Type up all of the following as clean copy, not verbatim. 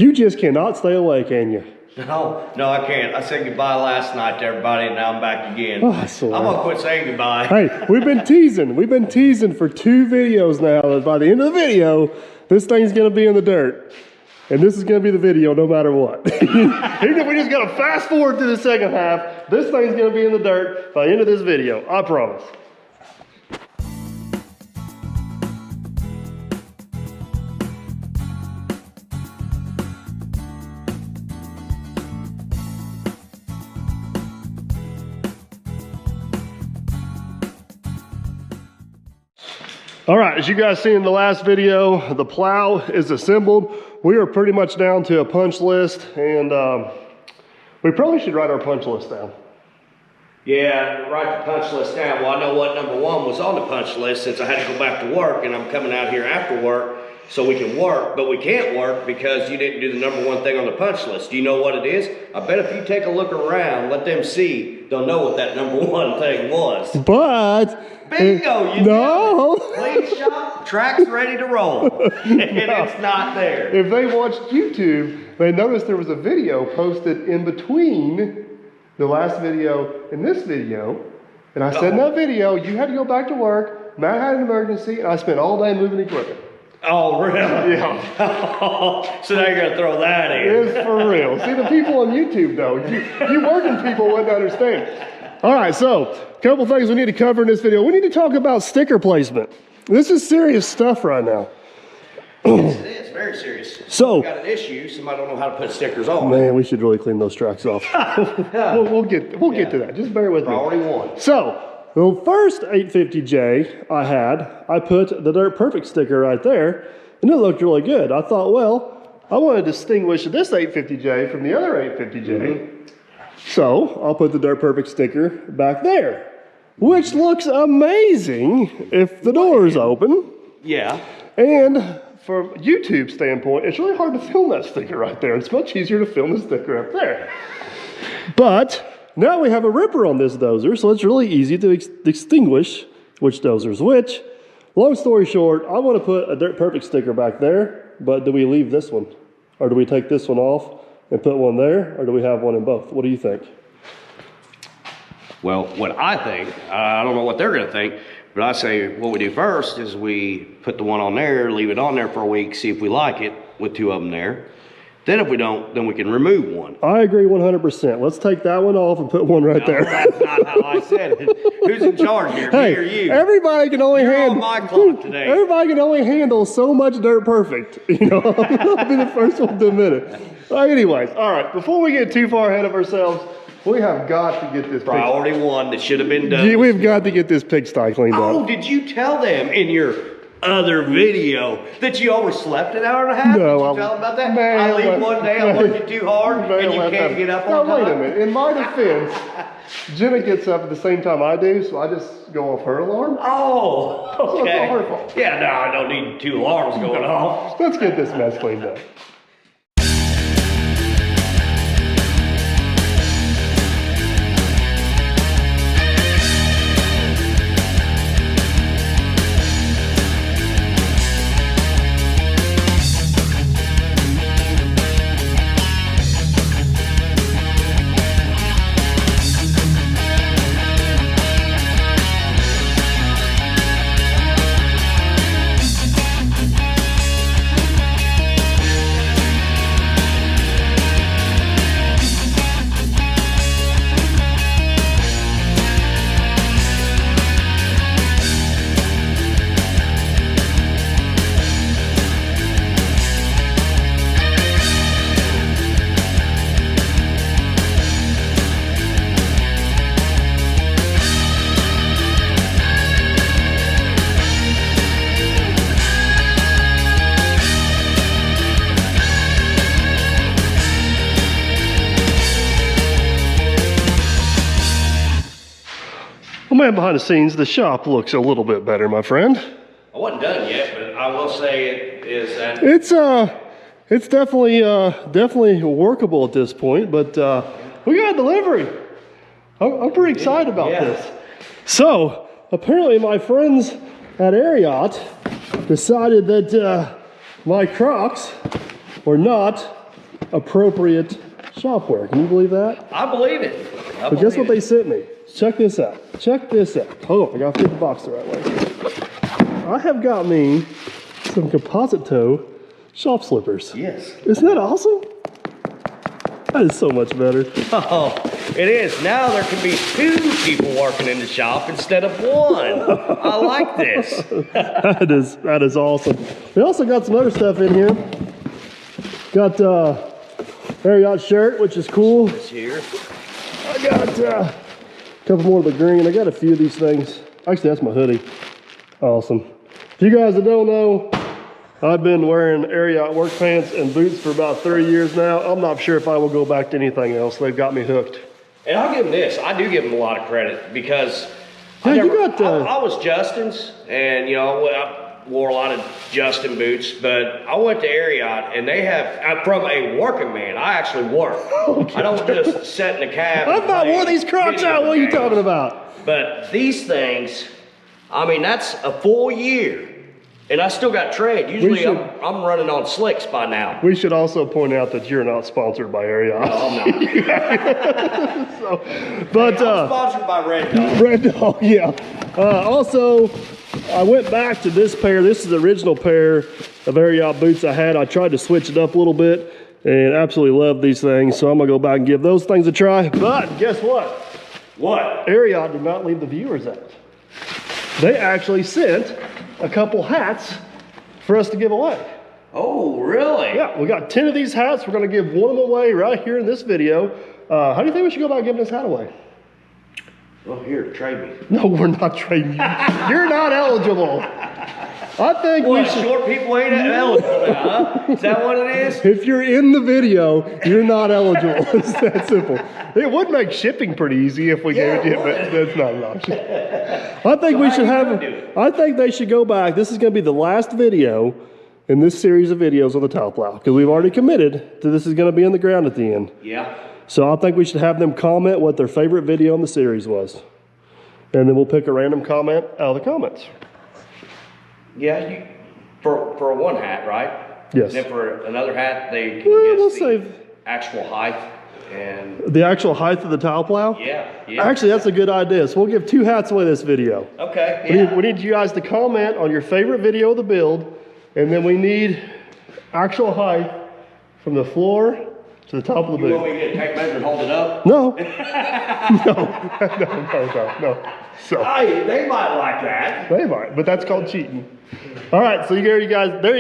You just cannot stay away, can you? No, I can't. I said goodbye last night to everybody, and now I'm back again. Oh, I swear. I'm gonna quit saying goodbye. Hey, we've been teasing for 2 videos now that by the end of the video, this thing's gonna be in the dirt. And this is gonna be the video no matter what. Even if we just gotta fast forward to the second half, this thing's gonna be in the dirt by the end of this video, I promise. All right, as you guys seen in the last video, the plow is assembled. We are pretty much down to a punch list, and we probably should write our punch list down. Yeah, write the punch list down. Well, I know what number 1 was on the punch list since I had to go back to work, and I'm coming out here after work so we can work, but we can't work because you didn't do the number 1 thing on the punch list. Do you know what it is? I bet if you take a look around, let them see, they'll know what that number 1 thing was. But bingo, you no. Clean shop, track's ready to roll. And it's not there. If they watched YouTube, they noticed there was a video posted in between the last video and this video. And I said in that video, you had to go back to work, Matt had an emergency, and I spent all day moving equipment. Oh, really? Yeah. So now you're going to throw that in. It's for real. See, the people on YouTube, though, you working people wouldn't understand. All right, so a couple things we need to cover in this video. We need to talk about sticker placement. This is serious stuff right now. Yes, it is. Very serious. So, we got an issue. Somebody don't know how to put stickers on. Man, we should really clean those tracks off. we'll get to that. Just bear with me. Priority 1. So, the first 850J I put the Dirt Perfect sticker right there, and it looked really good. I thought, well, I want to distinguish this 850J from the other 850J. So, I'll put the Dirt Perfect sticker back there, which looks amazing if the door is open. Yeah. And from YouTube standpoint, it's really hard to film that sticker right there. It's much easier to film the sticker up there. But now we have a ripper on this dozer, so it's really easy to distinguish which dozer's which. Long story short, I want to put a Dirt Perfect sticker back there, but do we leave this one? Or do we take this one off and put one there, or do we have one in both? What do you think? Well, what I think, I don't know what they're going to think, but I say what we do first is we put the one on there, leave it on there for a week, see if we like it with 2 of them there. Then if we don't, then we can remove one. I agree 100%. Let's take that one off and put one right there. That's not how I said it. Who's in charge here, me or you? Everybody can only handle. On my clock today. Everybody can only handle so much Dirt Perfect. You know, I'll be the first one to admit it. Anyways, all right. Before we get too far ahead of ourselves, we have got to get this priority 1 that should have been done. Yeah, we've got to get this pigsty cleaned up. Oh, did you tell them in your other video that you overslept an hour and a half? No, did you tell them about that? I leave one day, I'm working too hard, and you can't get up on time. Wait a minute. In my defense, Jenna gets up at the same time I do, so I just go off her alarm. Oh, okay. So it's all her fault. Yeah, no, I don't need 2 alarms going off. Let's get this mess cleaned up. Well, man, behind the scenes, the shop looks a little bit better, my friend. I wasn't done yet, but I will say it is that. It's definitely workable at this point, but we got a delivery. I'm pretty excited about this. So apparently my friends at Ariat decided that my Crocs were not appropriate shop wear. Can you believe that? I believe it. But guess what they sent me? Check this out. Check this out. Hold on, I gotta flip the box the right way. I have got me some composite toe shop slippers. Yes. Isn't that awesome? That is so much better. Oh, it is. Now there can be 2 people working in the shop instead of 1. I like this. That is awesome. We also got some other stuff in here. Got Ariat shirt, which is cool. It's here. I got a couple more of the green. I got a few of these things. Actually, that's my hoodie. Awesome. If you guys that don't know, I've been wearing Ariat work pants and boots for about 30 years now. I'm not sure if I will go back to anything else. They've got me hooked. And I'll give them this. I do give them a lot of credit because Yeah, I was Justin's, and you know, I wore a lot of Justin boots, but I went to Ariat, and they have, I'm from a working man. I actually work. Okay. I don't just sit in the cab. I thought one of these crotch out. What are you talking about? But these things, I mean, that's a full year. And I still got tread. Usually I'm running on slicks by now. We should also point out that you're not sponsored by Ariat. No, I'm not. But I'm sponsored by Red Dog. Red Dog, yeah. Also, I went back to this pair. This is the original pair of Ariat boots I had. I tried to switch it up a little bit and absolutely love these things. So I'm gonna go back and give those things a try. But guess what? What? Ariat did not leave the viewers out. They actually sent a couple hats for us to give away. Oh, really? Yeah, we got 10 of these hats. We're gonna give one of them away right here in this video. How do you think we should go about giving this hat away? Well, here, trade me. No, we're not trading you. You're not eligible. I think we should. Short people ain't eligible now, huh? Is that what it is? If you're in the video, you're not eligible. It's that simple. It would make shipping pretty easy if we gave it to you, but that's not an option. I think we should have. I think they should go back. This is going to be the last video in this series of videos on the towel plow because we've already committed to this is going to be in the ground at the end. Yeah. So I think we should have them comment what their favorite video in the series was, and then we'll pick a random comment out of the comments. Yeah, for one hat, right? Yes. And then for another hat, they can We'll guess save actual height and the actual height of the towel plow. yeah. Actually, that's a good idea. So we'll give 2 hats away this video. Okay. Yeah. We need you guys to comment on your favorite video of the build, and then we need actual height from the floor to the top of the boot. You want me to get a tape measure and hold it up? No. No. So Hey, they might like that. they might, but that's called cheating. All right, so there you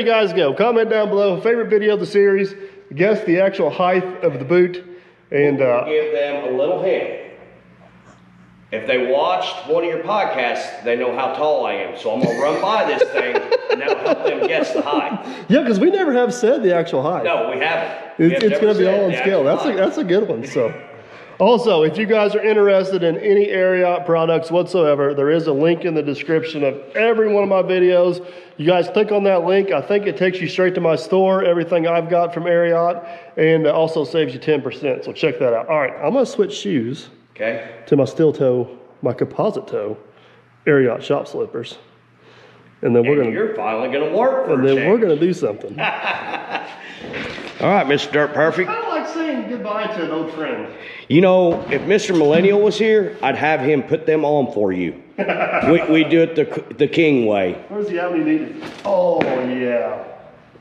guys go. Comment down below favorite video of the series. Guess the actual height of the boot, and Give them a little hint. If they watched one of your podcasts, they know how tall I am. So I'm gonna run by this thing, and that'll help them guess the height. yeah, because we never have said the actual height. No, we haven't. It's going to be all on scale. That's a good one. So, also, if you guys are interested in any Ariat products whatsoever, there is a link in the description of every one of my videos. You guys click on that link. I think it takes you straight to my store, everything I've got from Ariat, and it also saves you 10%. So check that out. All right, I'm going to switch shoes to my steel toe, my composite toe Ariat shop slippers. And then You're finally going to work for and then we're going to do something. All right, Mr. Dirt Perfect. I don't like saying goodbye to an old friend. You know, if Mr. Millennial was here, I'd have him put them on for you. we do it the king way. Where's the how many needed? Oh, yeah.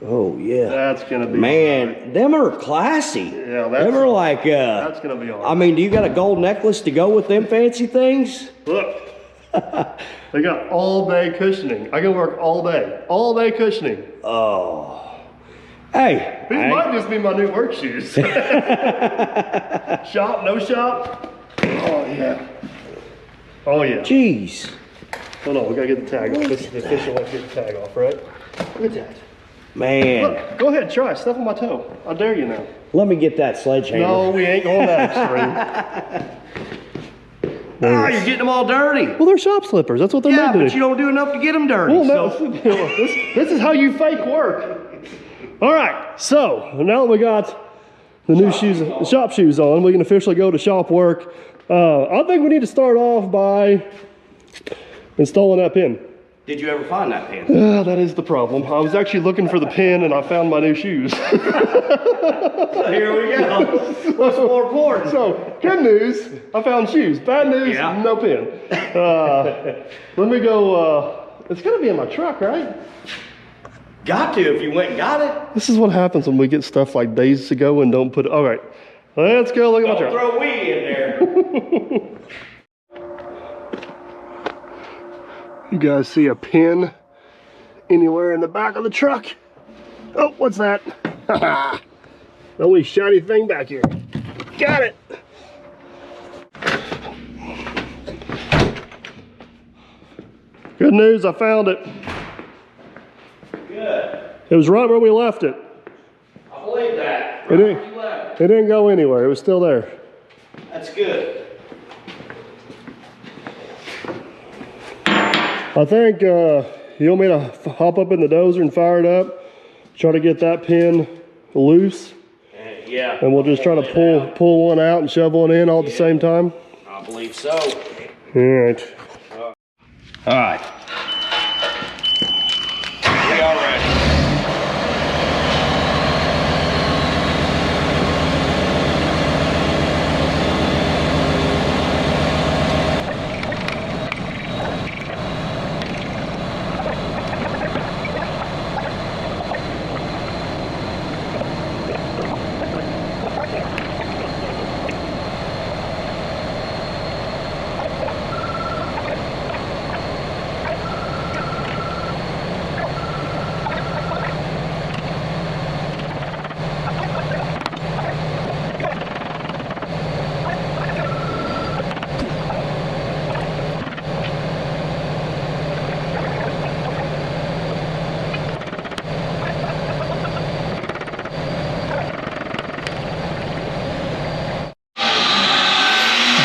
Oh, yeah. That's going to be Man, hard. them are classy. Yeah, them are like, that's going to be hard. I mean, do you got a gold necklace to go with them fancy things? Look. They got all day cushioning. I can work all day. All day cushioning. Oh. Hey. These might just be my new work shoes. Shop, no shop. Oh, yeah. Oh, yeah. Jeez. Hold on, we got to get the tag off. This is the official way to get the tag off, right? Look at that. Man. Look, go ahead, try. Step on my toe. I dare you now. Let me get that sledgehammer. No, we ain't going that extreme. Ah, you're getting them all dirty. Well, they're shop slippers. That's what they're Yeah, made to but do. you don't do enough to get them dirty. Well, no, so. this is how you fake work. All right, so now that we got the new shoes, the shop shoes on, we can officially go to shop work. I think we need to start off by installing that pin. Did you ever find that pin? That is the problem. I was actually looking for the pin and I found my new shoes. So here we go. What's more important? So, good news, I found shoes. Bad news, no pin. Let me go, it's gonna be in my truck, right? Got to if you went and got it. This is what happens when we get stuff like days ago and don't put it, all right. Let's go look at my truck. Don't throw weed in there. You guys see a pin anywhere in the back of the truck? Oh, what's that? The only shiny thing back here. Got it. Good news, I found it. Good. It was right where we left it. I believe that. It didn't go anywhere. It was still there. That's good. I think you want me to hop up in the dozer and fire it up, try to get that pin loose, Yeah. and we'll just try to pull one out and shove one in all at the same time. I believe so. All right. All right. We are ready.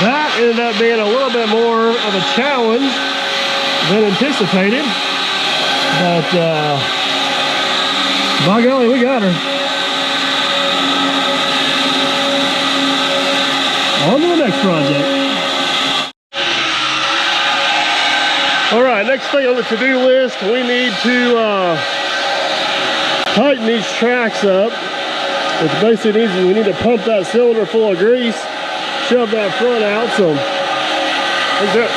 That ended up being a little bit more of a challenge than anticipated, but by golly, we got her. On to the next project. All right, next thing on the to-do list, we need to tighten these tracks up. Which basically means we need to pump that cylinder full of grease, shove that front out, so let's do it.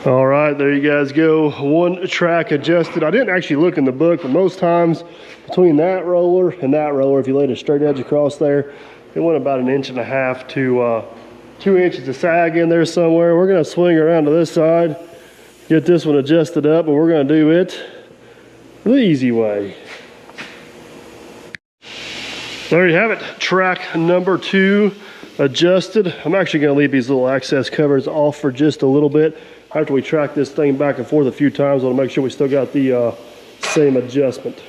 All right, there you guys go. One track adjusted. I didn't actually look in the book, but most times between that roller and that roller, if you laid a straight edge across there, it went about 1.5 inches to 2 inches of sag in there somewhere. We're gonna swing around to this side, get this one adjusted up, but we're gonna do it the easy way. There you have it, track number 2 adjusted. I'm actually gonna leave these little access covers off for just a little bit. After we track this thing back and forth a few times, we'll make sure we still got the same adjustment.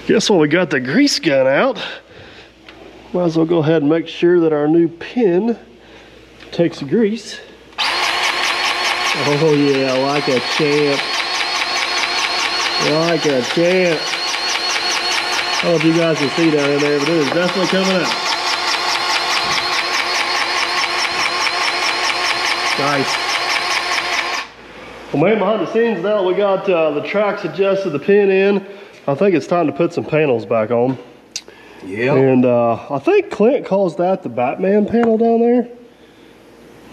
Guess what, we got the grease gun out. Might as well go ahead and make sure that our new pin takes the grease. Oh yeah, like a champ. Like a champ. I don't know if you guys can see down in there, but it is definitely coming out. Nice. Well, man, behind the scenes now, we got the tracks adjusted, the pin in. I think it's time to put some panels back on. Yeah. And I think Clint calls that the Batman panel down there.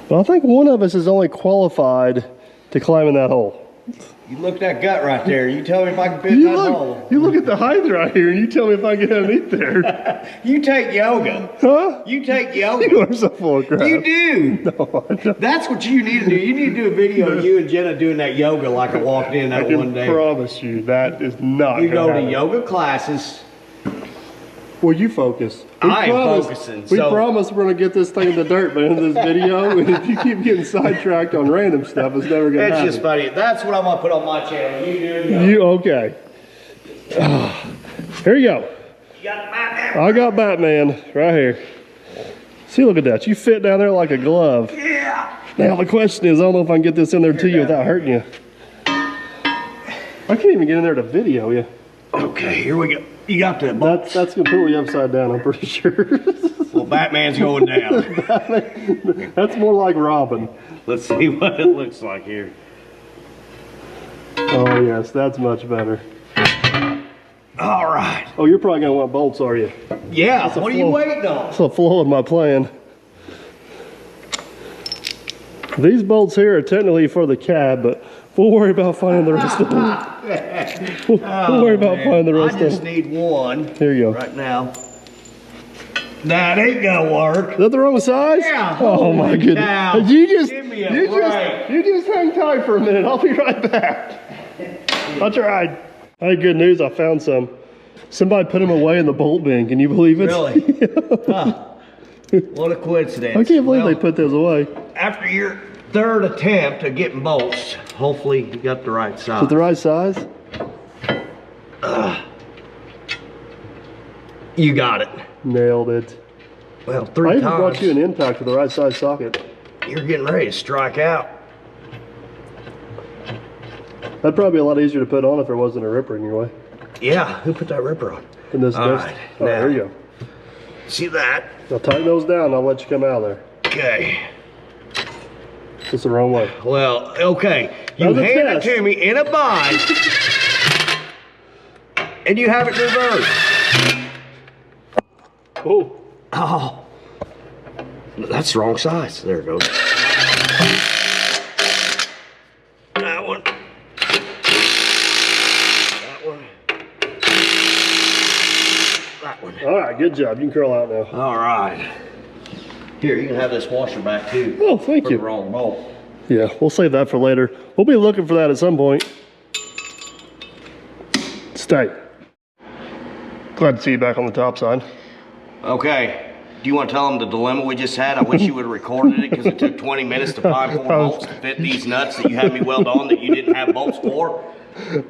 But I think one of us is only qualified to climb in that hole. You look at that gut right there. You tell me if I can fit in that hole. You look at the height right here and you tell me if I can get underneath there. You take yoga. Huh? You take yoga. You are so full of crap. You do. No, I don't. That's what you need to do. You need to do a video of you and Jenna doing that yoga like I walked in that one day. I can promise you that is not You go gonna to happen. yoga classes. Well, you focus. I am focusing, We so- promise we're gonna get this thing in the dirt, man, in this video. And if you keep getting sidetracked on random stuff, it's never gonna It's happen. just funny. That's what I'm gonna put on my channel. You doing yoga. You okay? Here you go. You got Batman. I got Batman right here. See, look at that. You fit down there like a glove. Yeah. Now the question is, I don't know if I can get this in there to you without hurting you. I can't even get in there to video you. Okay, here we go. You got the bolt? That's completely upside down, I'm pretty sure. Well, Batman's going down. That's more like Robin. Let's see what it looks like here. Oh yes, that's much better. All right. Oh, you're probably gonna want bolts, are you? Yeah, what are you waiting on? That's a flaw in my plan. These bolts here are technically for the cab, but we'll worry about finding the rest of them. We'll worry about finding the rest of them. I just need one. Here you go. Right now. That ain't gonna work. Is that the wrong size? Yeah. Oh my goodness. Cow. You just hang tight for a minute. I'll be right back. I'll try. I had good news. I found some. Somebody put them away in the bolt bin. Can you believe it? Really? Huh. What a coincidence. I can't believe they put those away. After your third attempt at getting bolts, hopefully you got the right size. Is it the right size? You got it. Nailed it. Well, I three even times. brought you an impact with the right size socket. You're getting ready to strike out. That'd probably be a lot easier to put on if there wasn't a ripper in your way. Yeah, who put that ripper on? In this All disc. right, Oh, now. there you go. See that? Now tighten those down. I'll let you come out of there. Okay. It's the wrong way. Well, okay. You That was a hand test. it to me in a bind, and you have it reversed. Oh. Oh. That's the wrong size. There it goes. That one. That one. That one. All right, good job. You can curl out now. All right. Here, you can have this washer back too. Oh, thank For you. the wrong bolt. Yeah, we'll save that for later. We'll be looking for that at some point. Stay. Glad to see you back on the top side. Okay. Do you want to tell them the dilemma we just had? I wish you would have recorded it because it took 20 minutes to find 4 bolts to fit these nuts that you had me weld on that you didn't have bolts for.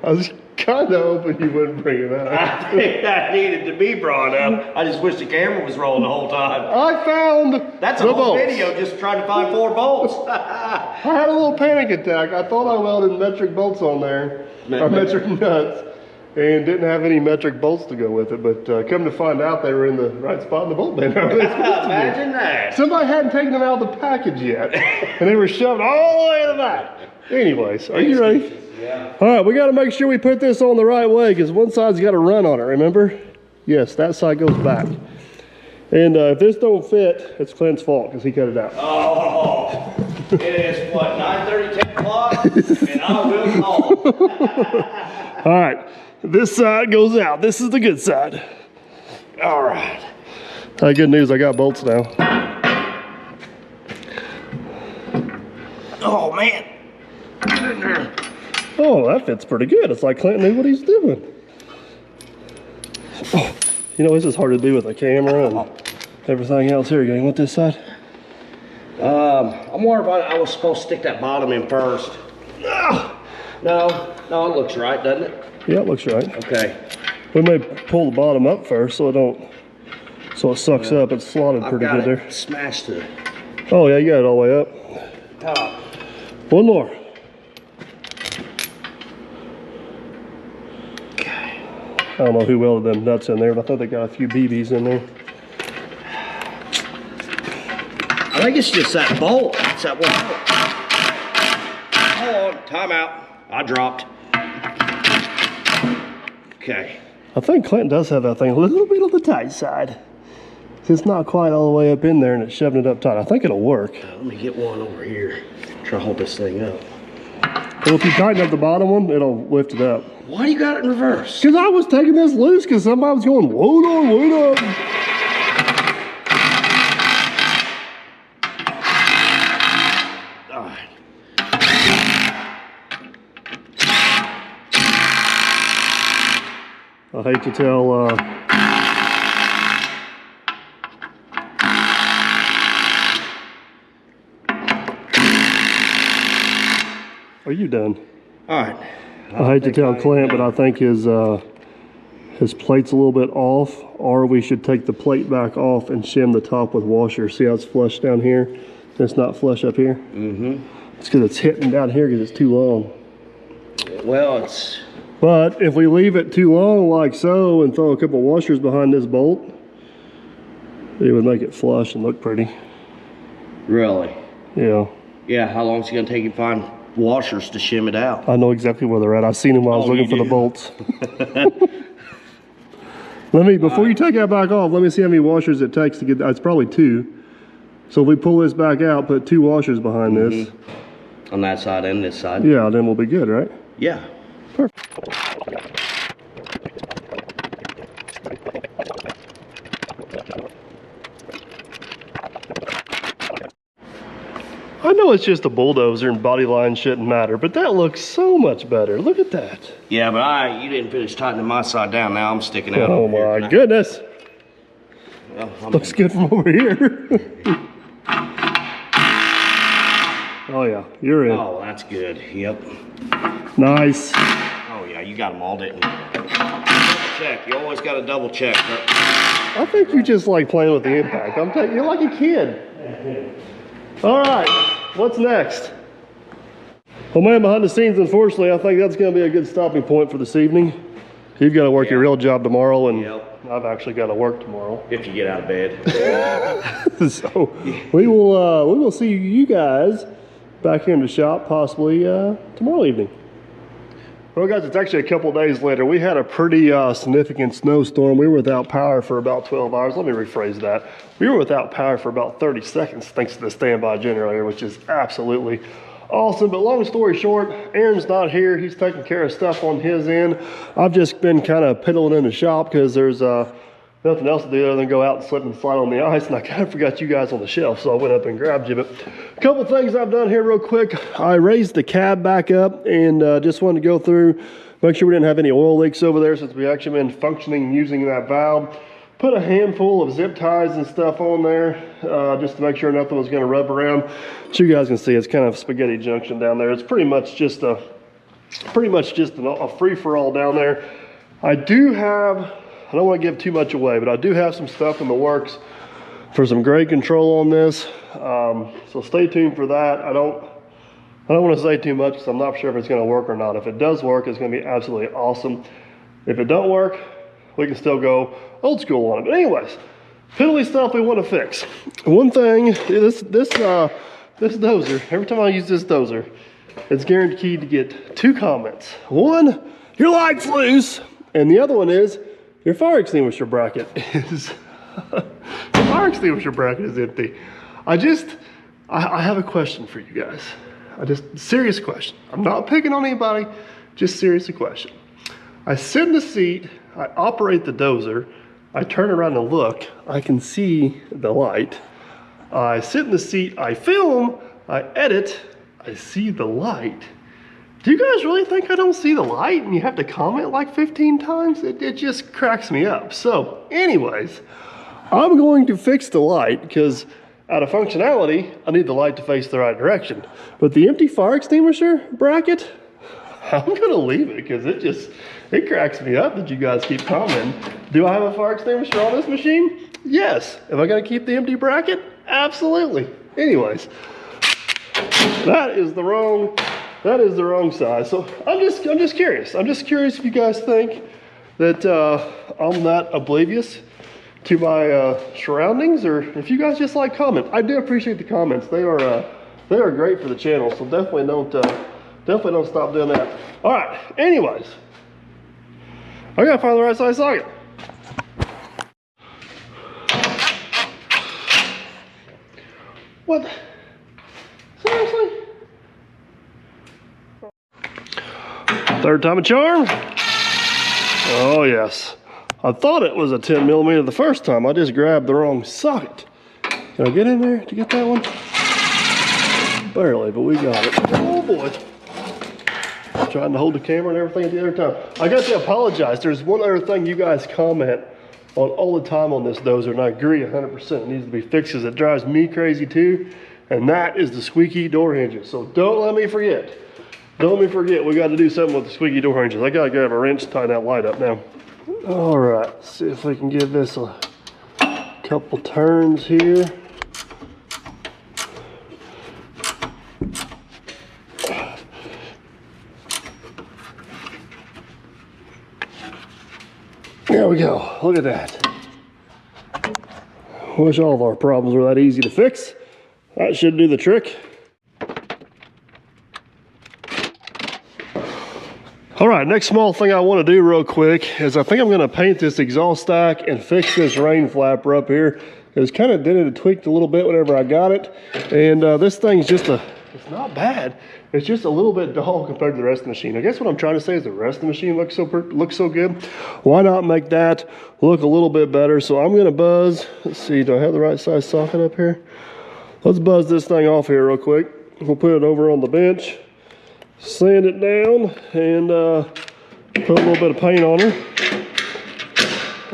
I was kind of hoping you wouldn't bring it up. I think that needed to be brought up. I just wish the camera was rolling the whole time. I found That's a the whole bolts. video just trying to find 4 bolts. I had a little panic attack. I thought I welded metric bolts on there, or metric nuts, and didn't have any metric bolts to go with it. But come to find out, they were in the right spot in the bolt bin. Imagine that. Somebody hadn't taken them out of the package yet, and they were shoved all the way to the back. Anyways, are you ready? Yeah. All right, we got to make sure we put this on the right way because one side's got to run on it, remember? Yes, that side goes back. And if this don't fit, it's Clint's fault because he cut it out. Oh, it is what, 9:30, 10 o'clock? And I will call. All right, this side goes out. This is the good side. All right. Good news, I got bolts now. Oh, man. Oh, that fits pretty good. It's like Clint knew what he's doing. Oh, you know, this is hard to do with a camera and everything else. Here, you want this side? I'm wondering if I was supposed to stick that bottom in first. No, it looks right, doesn't it? Yeah, it looks right. Okay. We may pull the bottom up first so it sucks up. It's slotted pretty good there. Smashed to the Oh yeah, you got it all the way up. top. One more. Okay. I don't know who welded them nuts in there, but I thought they got a few BBs in there. I think it's just that bolt. It's that one bolt. Hold on, time out. I dropped. Okay. I think Clinton does have that thing a little bit on the tight side. It's not quite all the way up in there and it's shoving it up tight. I think it'll work. Let me get one over here. Try to hold this thing up. Well, if you tighten up the bottom one, it'll lift it up. Why do you got it in reverse? Because I was taking this loose because somebody was going, whoa, no, whoa, no. All right. I hate to tell, are you done? All right. I hate to tell Clint, but I think his plate's a little bit off, or we should take the plate back off and shim the top with washer. See how it's flush down here? It's not flush up here? Mm-hmm. It's because it's hitting down here because it's too long. Well, it's But if we leave it too long like so and throw a couple washers behind this bolt, it would make it flush and look pretty. Really? Yeah. Yeah, how long is it gonna take you to find washers to shim it out? I know exactly where they're at. I seen them while I was looking for the bolts. Before you take that back off, let me see how many washers it takes to get, it's probably 2. So if we pull this back out, put 2 washers behind this. On that side and this side. Yeah, then we'll be good, right? Yeah. Perfect. I know it's just a bulldozer and body line shouldn't matter, but that looks so much better. Look at that. Yeah, but you didn't finish tightening my side down. Now I'm sticking out. Oh my goodness. Well, Looks good from over here. Oh yeah, you're in. Oh, that's good. Yep. Nice. Oh yeah, you got them all, didn't you? Double check. You always got to double check. I think you just like playing with the impact. You're like a kid. All right, what's next? Well, man, behind the scenes, unfortunately, I think that's going to be a good stopping point for this evening. You've got to work your real job tomorrow, and I've actually got to work tomorrow. If you get out of bed. So we will see you guys back here in the shop possibly tomorrow evening. Well, guys, it's actually a couple days later. We had a pretty significant snowstorm. We were without power for about 12 hours. Let me rephrase that. We were without power for about 30 seconds thanks to the standby generator, which is absolutely awesome. But long story short, Aaron's not here. He's taking care of stuff on his end. I've just been kind of piddling in the shop because there's nothing else to do other than go out and slip and slide on the ice, and I kind of forgot you guys on the shelf, so I went up and grabbed you. But a couple things I've done here real quick. I raised the cab back up and just wanted to go through, make sure we didn't have any oil leaks over there since we actually been functioning and using that valve. Put a handful of zip ties and stuff on there just to make sure nothing was going to rub around. So you guys can see it's kind of spaghetti junction down there. It's pretty much just a free-for-all down there. I don't want to give too much away, but I do have some stuff in the works for some grade control on this. So stay tuned for that. I don't want to say too much because I'm not sure if it's going to work or not. If it does work, it's going to be absolutely awesome. If it don't work, we can still go old school on it. But anyways, piddly stuff we want to fix. One thing, this dozer, every time I use this dozer, it's guaranteed to get 2 comments. One, your light's loose, and the other one is, your fire extinguisher bracket is empty. I have a question for you guys. Serious question. I'm not picking on anybody, just seriously question. I sit in the seat, I operate the dozer, I turn around and look, I can see the light. I sit in the seat, I film, I edit, I see the light. Do you guys really think I don't see the light and you have to comment like 15 times? It just cracks me up. So anyways, I'm going to fix the light because out of functionality, I need the light to face the right direction. But the empty fire extinguisher bracket, I'm gonna leave it because it cracks me up that you guys keep commenting. Do I have a fire extinguisher on this machine? Yes. Am I gonna keep the empty bracket? Absolutely. Anyways, that is the wrong size. So I'm just curious. I'm just curious if you guys think that I'm that oblivious to my surroundings, or if you guys just like comment. I do appreciate the comments. They are great for the channel. So definitely don't stop doing that. All right. Anyways, I gotta find the right size socket. What? Seriously? Third time a charm? Oh yes. I thought it was a 10 millimeter the first time. I just grabbed the wrong socket. Can I get in there to get that one? Barely, but we got it. Oh boy. Trying to hold the camera and everything at the other time. I got to apologize. There's one other thing you guys comment on all the time on this dozer, and I agree 100%. It needs to be fixed because it drives me crazy too, and that is the squeaky door hinges. So don't let me forget. Don't let me forget, we got to do something with the squeaky door hinges. I got to grab a wrench to tighten that light up now. All right, let's see if we can give this a couple turns here. There we go. Look at that. Wish all of our problems were that easy to fix. That should do the trick. All right, next small thing I want to do real quick is I think I'm going to paint this exhaust stack and fix this rain flapper up here. It was kind of dented and tweaked a little bit whenever I got it. And this thing's just it's not bad. It's just a little bit dull compared to the rest of the machine. I guess what I'm trying to say is the rest of the machine looks so good. Why not make that look a little bit better? So I'm going to buzz. Let's see, do I have the right size socket up here? Let's buzz this thing off here real quick. We'll put it over on the bench. Sand it down and put a little bit of paint on her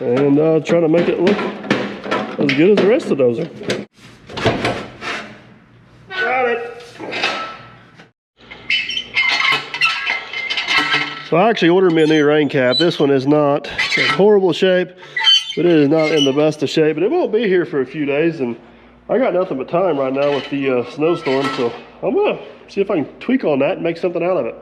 and try to make it look as good as the rest of those are. Got it. So I actually ordered me a new rain cap. This one is not in horrible shape, but it is not in the best of shape. But it won't be here for a few days, and I got nothing but time right now with the snowstorm, so I'm gonna see if I can tweak on that and make something out of it.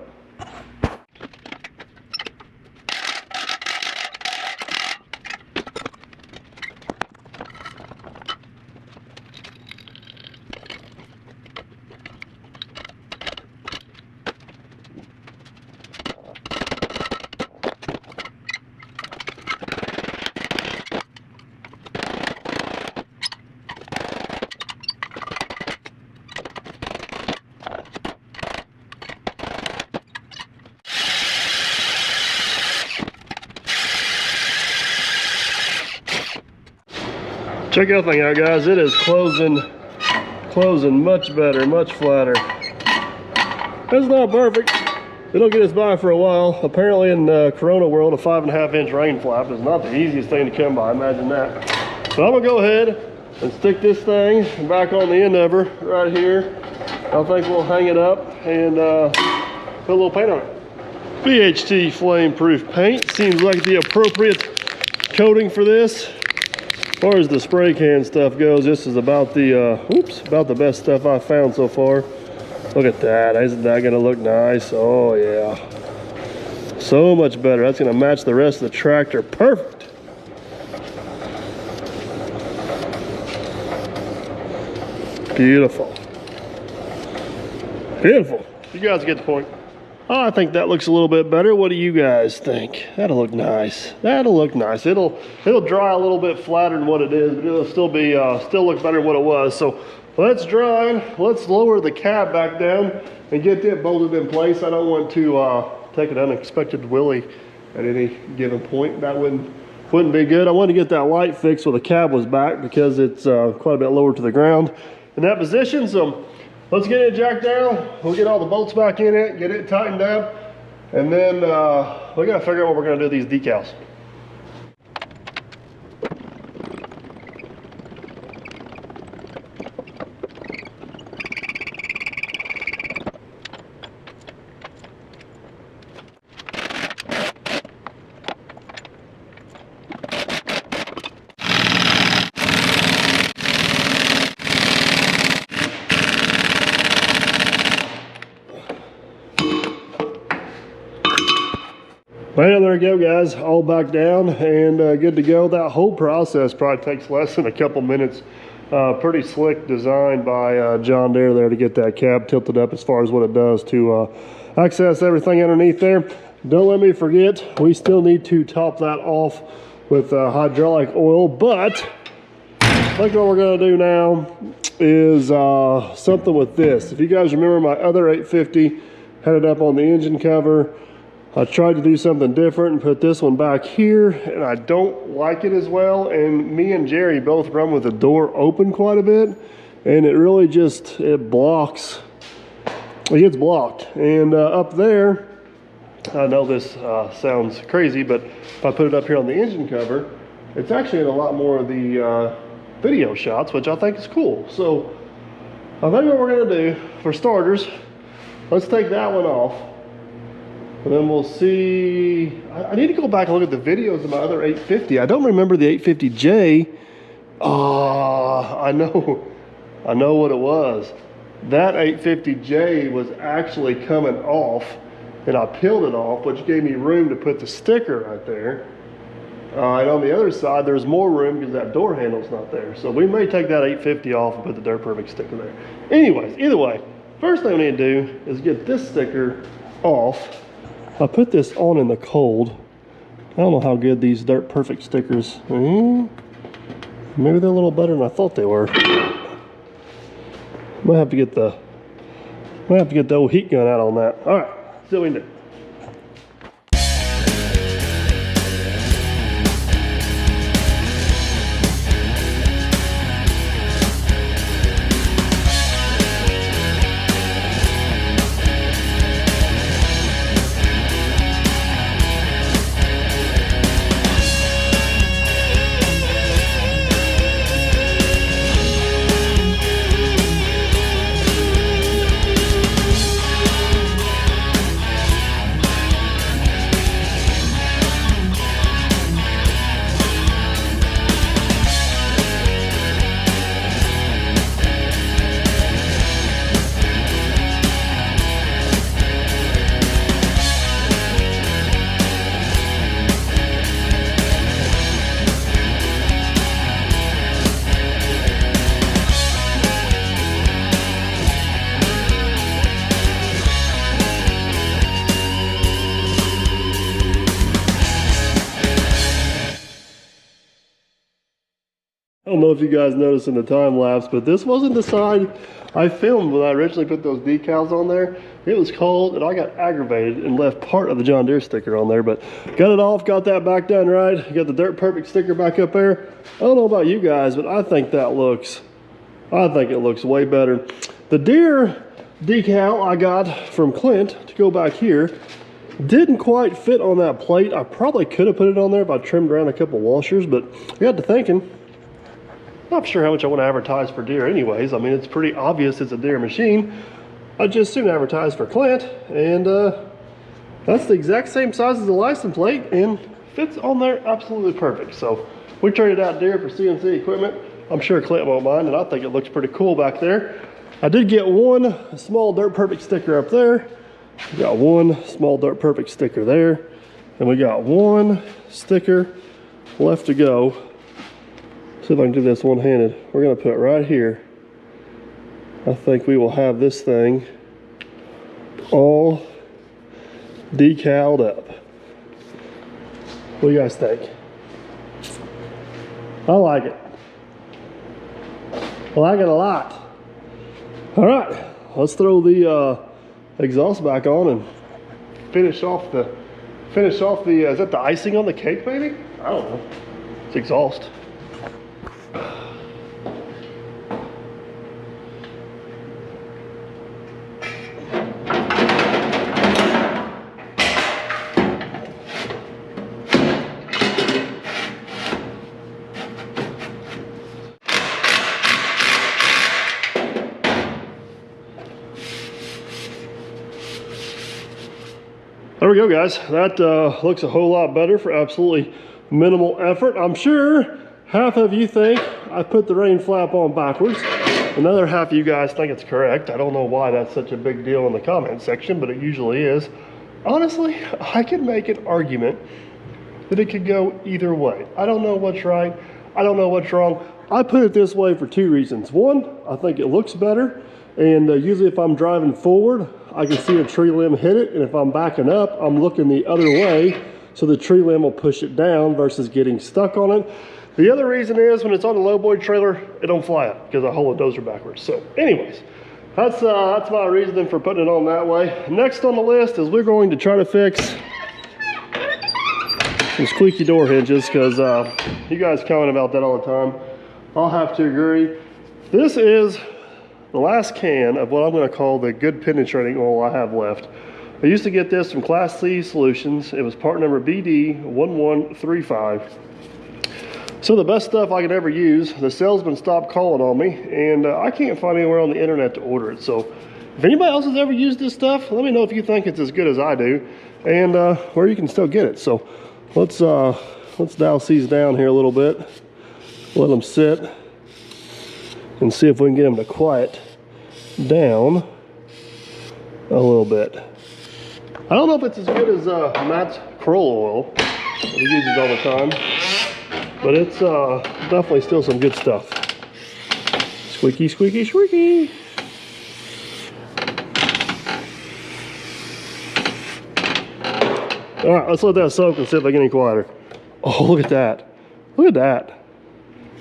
Check that thing out, guys. It is closing much better, much flatter. It's not perfect. It'll get us by for a while. Apparently in Corona world, a 5.5-inch rain flap is not the easiest thing to come by, imagine that. So I'm gonna go ahead and stick this thing back on the end of her right here. I think we'll hang it up and put a little paint on it. BHT flame proof paint seems like the appropriate coating for this. As far as the spray can stuff goes, this is about the about the best stuff I've found so far. Look at that. Isn't that gonna look nice? Oh yeah, so much better. That's gonna match the rest of the tractor perfect. Beautiful, beautiful. You guys get the point. Oh, I think that looks a little bit better. What do you guys think? That'll look nice. That'll look nice. It'll dry a little bit flatter than what it is, but it'll still be still look better than what it was. So let's dry. Let's lower the cab back down and get it bolted in place. I don't want to take an unexpected wheelie at any given point. That wouldn't be good. I wanted to get that light fixed while the cab was back because it's quite a bit lower to the ground in that position. So let's get it jacked down. We'll get all the bolts back in it, get it tightened up, and then we gotta figure out what we're gonna do with these decals. Well, there we go, guys. All back down and good to go. That whole process probably takes less than a couple minutes. Pretty slick design by John Deere there to get that cab tilted up as far as what it does to access everything underneath there. Don't let me forget, we still need to top that off with hydraulic oil, but I think what we're gonna do now is something with this. If you guys remember my other 850 had it up on the engine cover, I tried to do something different and put this one back here, and I don't like it as well. And me and Jerry both run with the door open quite a bit, and it really just, it blocks. It gets blocked. And up there, I know this sounds crazy, but if I put it up here on the engine cover, it's actually in a lot more of the video shots, which I think is cool. So I think what we're gonna do, for starters, let's take that one off. And then we'll see. I need to go back and look at the videos of my other 850. I don't remember the 850J. I know what it was. That 850J was actually coming off, and I peeled it off, which gave me room to put the sticker right there. And on the other side, there's more room because that door handle's not there. So we may take that 850 off and put the Dirt Perfect sticker there. Anyways, either way, first thing we need to do is get this sticker off. I put this on in the cold. I don't know how good these Dirt Perfect stickers. Maybe they're a little better than I thought they were. Might have to get the old heat gun out on that. All right, see what we can do. I don't know if you guys noticed in the time lapse, but this wasn't the side I filmed when I originally put those decals on there. It was cold and I got aggravated and left part of the John Deere sticker on there, but got it off, got that back done right. Got the Dirt Perfect sticker back up there. I don't know about you guys, but I think it looks way better. The Deere decal I got from Clint to go back here didn't quite fit on that plate. I probably could have put it on there if I trimmed around a couple washers, but I got to thinking, not sure how much I want to advertise for Deere anyways. I mean, it's pretty obvious it's a Deere machine. I just soon advertise for Clint, and that's the exact same size as the license plate and fits on there absolutely perfect. So we traded out Deere for CNC equipment. I'm sure Clint won't mind, and I think it looks pretty cool back there. I did get one small Dirt Perfect sticker up there. We got one small Dirt Perfect sticker there, and we got one sticker left to go. See if I can do this one-handed. We're gonna put right here. I think we will have this thing all decaled up. What do you guys think? I like it. I like it a lot. All right, let's throw the exhaust back on and finish off the, is that the icing on the cake maybe? I don't know. It's exhaust. There we go, guys. That looks a whole lot better for absolutely minimal effort. I'm sure half of you think I put the rain flap on backwards. Another half of you guys think it's correct. I don't know why that's such a big deal in the comment section, but it usually is. Honestly, I can make an argument that it could go either way. I don't know what's right. I don't know what's wrong. I put it this way for two reasons. One, I think it looks better. And usually if I'm driving forward, I can see a tree limb hit it. And if I'm backing up, I'm looking the other way. So the tree limb will push it down versus getting stuck on it. The other reason is when it's on a lowboy trailer, it don't fly up because I hold the dozer backwards. So anyways, that's my reasoning for putting it on that way. Next on the list is we're going to try to fix some squeaky door hinges because you guys comment about that all the time. I'll have to agree. This is the last can of what I'm going to call the good penetrating oil I have left. I used to get this from Class C Solutions. It was part number BD1135. So the best stuff I could ever use. The salesman stopped calling on me, and I can't find anywhere on the internet to order it. So if anybody else has ever used this stuff, let me know if you think it's as good as I do, and where you can still get it. So let's douse these down here a little bit, let them sit, and see if we can get them to quiet down a little bit. I don't know if it's as good as Matt's Corolla oil that he uses all the time. but it's definitely still some good stuff. Squeaky, squeaky, squeaky. All right, let's let that soak and see if they get any quieter. Oh, look at that. Look at that.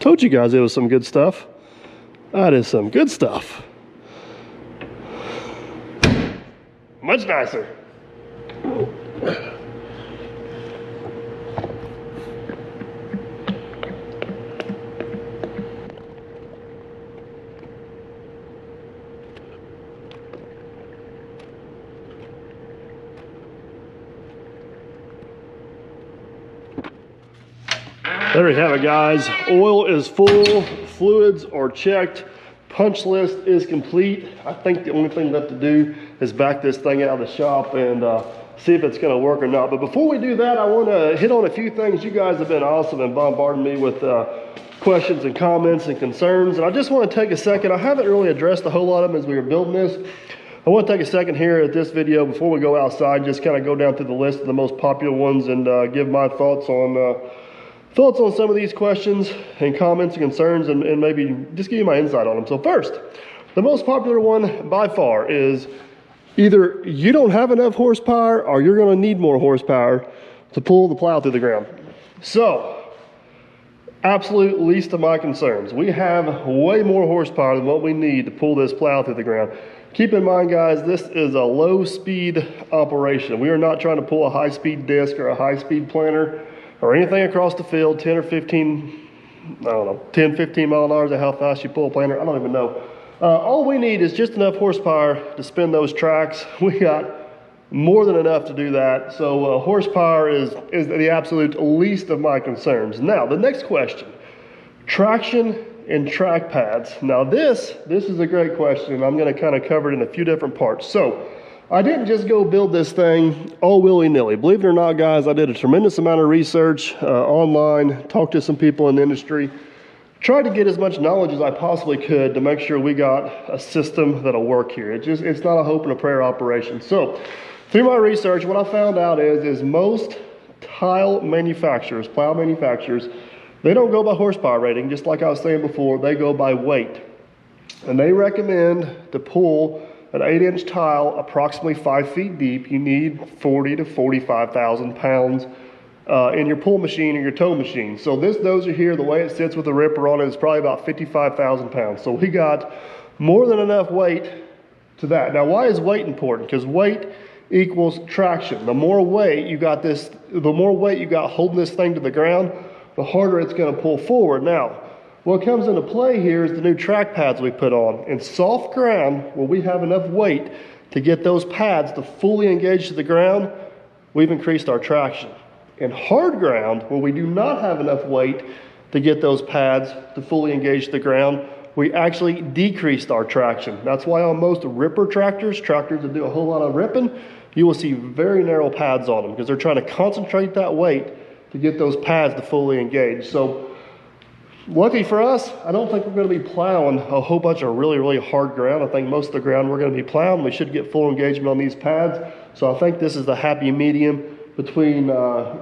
Told you guys it was some good stuff. That is some good stuff. Much nicer. There we have it, guys. Oil is full, fluids are checked, punch list is complete. I think the only thing left to do is back this thing out of the shop and see if it's gonna work or not. But before we do that, I wanna hit on a few things. You guys have been awesome and bombarding me with questions and comments and concerns. And I just wanna take a second. I haven't really addressed a whole lot of them as we were building this. I want to take a second here at this video before we go outside, just kind of go down through the list of the most popular ones and give my thoughts on some of these questions and comments and concerns, and maybe just give you my insight on them. So first, the most popular one by far is either you don't have enough horsepower or you're going to need more horsepower to pull the plow through the ground. So, absolute least of my concerns. We have way more horsepower than what we need to pull this plow through the ground. Keep in mind, guys, this is a low-speed operation. We are not trying to pull a high-speed disc or a high-speed planter or anything across the field, 10 or 15, I don't know, 10, 15 mile an hour is how fast you pull a planter. I don't even know. All we need is just enough horsepower to spin those tracks. We got more than enough to do that. So horsepower is the absolute least of my concerns. Now, the next question, traction and track pads. Now this is a great question, and I'm gonna kind of cover it in a few different parts. So I didn't just go build this thing all willy-nilly. Believe it or not, guys, I did a tremendous amount of research online, talked to some people in the industry, tried to get as much knowledge as I possibly could to make sure we got a system that'll work here. It's not a hope and a prayer operation. So through my research, what I found out is most tile manufacturers, plow manufacturers, they don't go by horsepower rating, just like I was saying before, they go by weight. And they recommend to pull an 8-inch tile approximately 5 feet deep, you need 40 to 45,000 pounds in your pull machine or your tow machine. So this dozer here, the way it sits with the ripper on it, is probably about 55,000 pounds. So we got more than enough weight to that. Now, why is weight important? Because weight equals traction. The more weight you got holding this thing to the ground, the harder it's gonna pull forward. Now, what comes into play here is the new track pads we put on. In soft ground, where we have enough weight to get those pads to fully engage to the ground, we've increased our traction. In hard ground, where we do not have enough weight to get those pads to fully engage the ground, we actually decreased our traction. That's why on most ripper tractors that do a whole lot of ripping, you will see very narrow pads on them because they're trying to concentrate that weight to get those pads to fully engage. So lucky for us, I don't think we're going to be plowing a whole bunch of really, really hard ground. I think most of the ground we're going to be plowing, we should get full engagement on these pads. So I think this is the happy medium between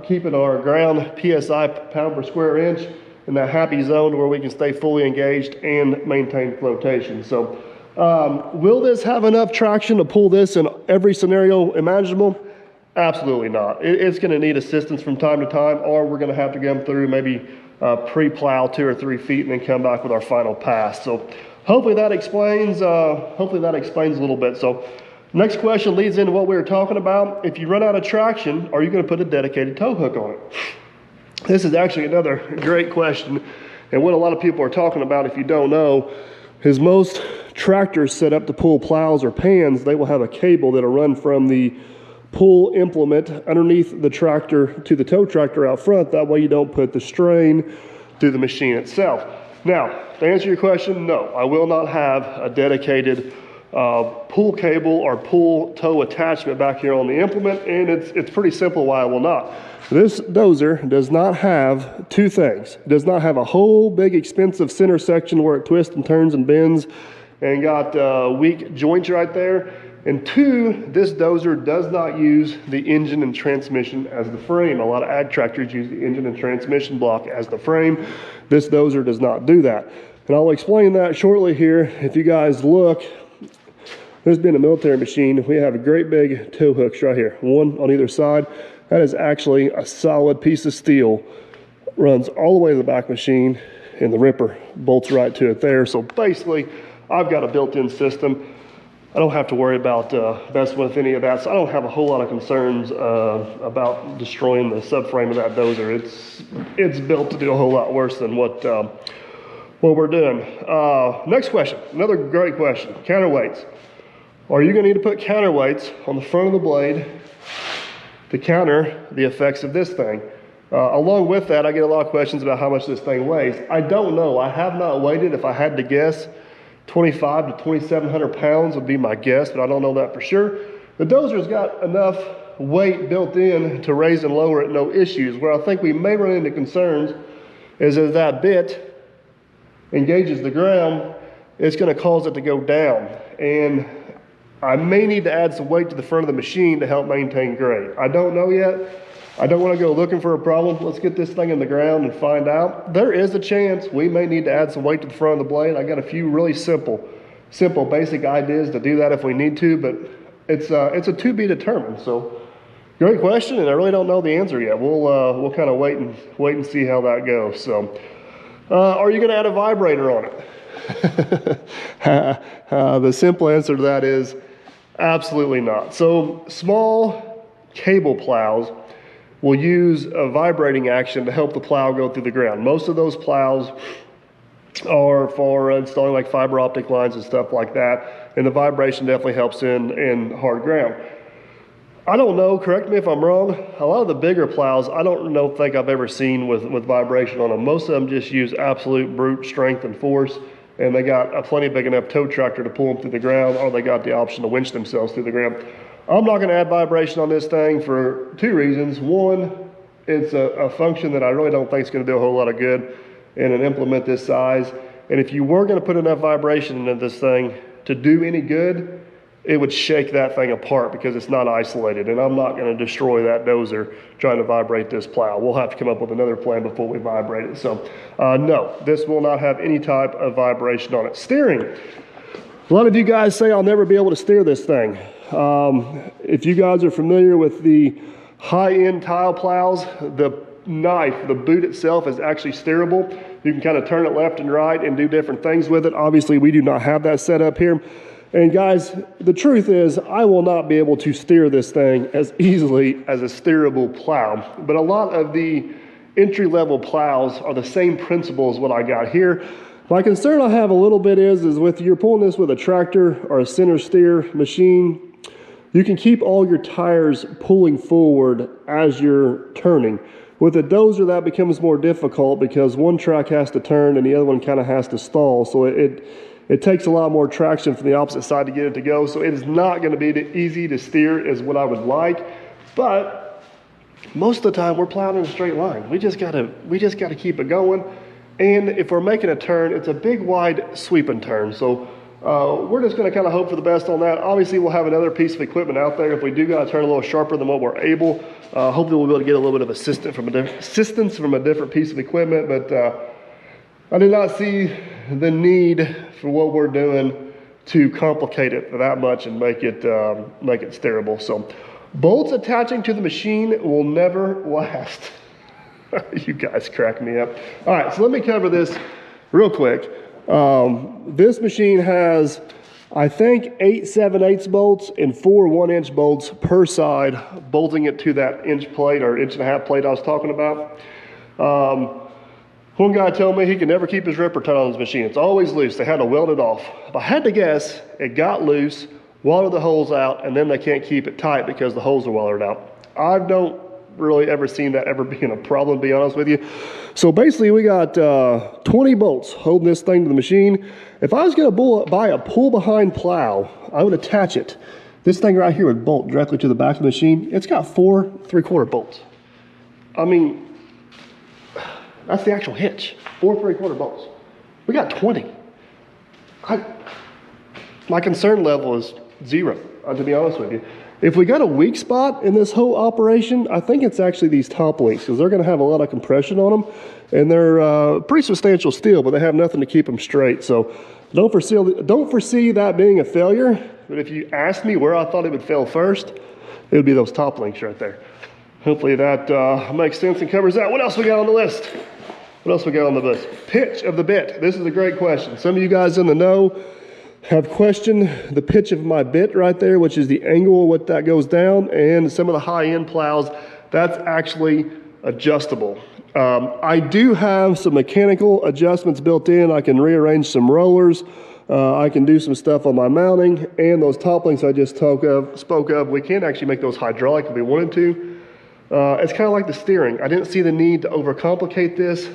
keeping our ground PSI, pound per square inch, in that happy zone where we can stay fully engaged and maintain flotation. So will this have enough traction to pull this in every scenario imaginable? Absolutely not. It's going to need assistance from time to time, or we're going to have to go through maybe pre-plow 2 or 3 feet and then come back with our final pass. So hopefully that explains a little bit. So next question leads into what we were talking about. If you run out of traction, are you going to put a dedicated tow hook on it? This is actually another great question. And what a lot of people are talking about, if you don't know, is most tractors set up to pull plows or pans, they will have a cable that'll run from the pull implement underneath the tractor to the tow tractor out front. That way you don't put the strain through the machine itself. Now, to answer your question, no, I will not have a dedicated pull cable or pull tow attachment back here on the implement, and it's pretty simple why I will not. This dozer does not have two things. It does not have a whole big expensive center section where it twists and turns and bends and got weak joints right there. And two, this dozer does not use the engine and transmission as the frame. A lot of ag tractors use the engine and transmission block as the frame. This dozer does not do that. And I'll explain that shortly here. If you guys look, there's been a military machine. We have a great big tow hooks right here, one on either side. That is actually a solid piece of steel. Runs all the way to the back machine, and the ripper bolts right to it there. So basically, I've got a built-in system. I don't have to worry about messing with any of that. So I don't have a whole lot of concerns about destroying the subframe of that dozer. It's built to do a whole lot worse than what we're doing. Next question, another great question, counterweights. Are you gonna need to put counterweights on the front of the blade to counter the effects of this thing? Along with that, I get a lot of questions about how much this thing weighs. I don't know, I have not weighed it. If I had to guess, 25 to 2,700 pounds would be my guess, but I don't know that for sure. The dozer's got enough weight built in to raise and lower it, no issues. Where I think we may run into concerns is as that bit engages the ground, it's gonna cause it to go down. And I may need to add some weight to the front of the machine to help maintain grade. I don't know yet. I don't want to go looking for a problem. Let's get this thing in the ground and find out. There is a chance we may need to add some weight to the front of the blade. I got a few really simple basic ideas to do that if we need to, but it's a to be determined. So great question, and I really don't know the answer yet. We'll kind of wait and see how that goes. So are you going to add a vibrator on it? The simple answer to that is absolutely not. So small cable plows will use a vibrating action to help the plow go through the ground. Most of those plows are for installing like fiber optic lines and stuff like that, and the vibration definitely helps in hard ground. I don't know, correct me if I'm wrong, a lot of the bigger plows, I don't think I've ever seen with vibration on them. Most of them just use absolute brute strength and force, and they got a plenty big enough tow tractor to pull them through the ground, or they got the option to winch themselves through the ground. I'm not gonna add vibration on this thing for two reasons. One, it's a function that I really don't think is gonna do a whole lot of good in an implement this size. And if you were gonna put enough vibration into this thing to do any good, it would shake that thing apart because it's not isolated. And I'm not gonna destroy that dozer trying to vibrate this plow. We'll have to come up with another plan before we vibrate it. So no, this will not have any type of vibration on it. Steering. A lot of you guys say I'll never be able to steer this thing. If you guys are familiar with the high-end tile plows, the knife, the boot itself is actually steerable. You can kind of turn it left and right and do different things with it. Obviously, we do not have that set up here. And guys, the truth is I will not be able to steer this thing as easily as a steerable plow. But a lot of the entry-level plows are the same principle as what I got here. My concern I have a little bit is with you're pulling this with a tractor or a center steer machine, you can keep all your tires pulling forward as you're turning. With a dozer, that becomes more difficult because one track has to turn and the other one kind of has to stall. So it takes a lot more traction from the opposite side to get it to go. So it is not going to be easy to steer as what I would like. But most of the time we're plowing in a straight line. We just gotta keep it going. And if we're making a turn, it's a big, wide sweeping turn. So we're just going to kind of hope for the best on that. Obviously, we'll have another piece of equipment out there. If we do got to turn a little sharper than what we're able, hopefully we'll be able to get a little bit of assistance from a different piece of equipment. But I do not see the need for what we're doing to complicate it that much and make it steerable. So bolts attaching to the machine will never last. You guys crack me up. All right, so let me cover this real quick. This machine has, I think, 8 7/8 bolts and 4 1-inch bolts per side, bolting it to that inch plate or 1.5 inch plate I was talking about. One guy told me he can never keep his ripper tight on his machine. It's always loose. They had to weld it off. If I had to guess, it got loose, welded the holes out, and then they can't keep it tight because the holes are welded out. I don't really ever seen that ever being a problem, to be honest with you. So basically we got 20 bolts holding this thing to the machine. If I was going to buy a pull behind plow, I would attach it. This thing right here would bolt directly to the back of the machine. It's got 4 3/4 bolts. I mean, that's the actual hitch. 4 3/4 bolts. We got 20. My concern level is 0. to be honest with you. If we got a weak spot in this whole operation, I think it's actually these top links, because they're going to have a lot of compression on them, and they're pretty substantial steel, but they have nothing to keep them straight. So don't foresee that being a failure. But if you asked me where I thought it would fail first, it would be those top links right there. Hopefully that makes sense and covers that. What else we got on the list? What else we got on the list? Pitch of the bit. This is a great question. Some of you guys in the know have questioned the pitch of my bit right there, which is the angle what that goes down, and some of the high-end plows, that's actually adjustable. I do have some mechanical adjustments built in. I can rearrange some rollers. I can do some stuff on my mounting, and those top links I just spoke of, we can actually make those hydraulic if we wanted to. It's kind of like the steering. I didn't see the need to overcomplicate this.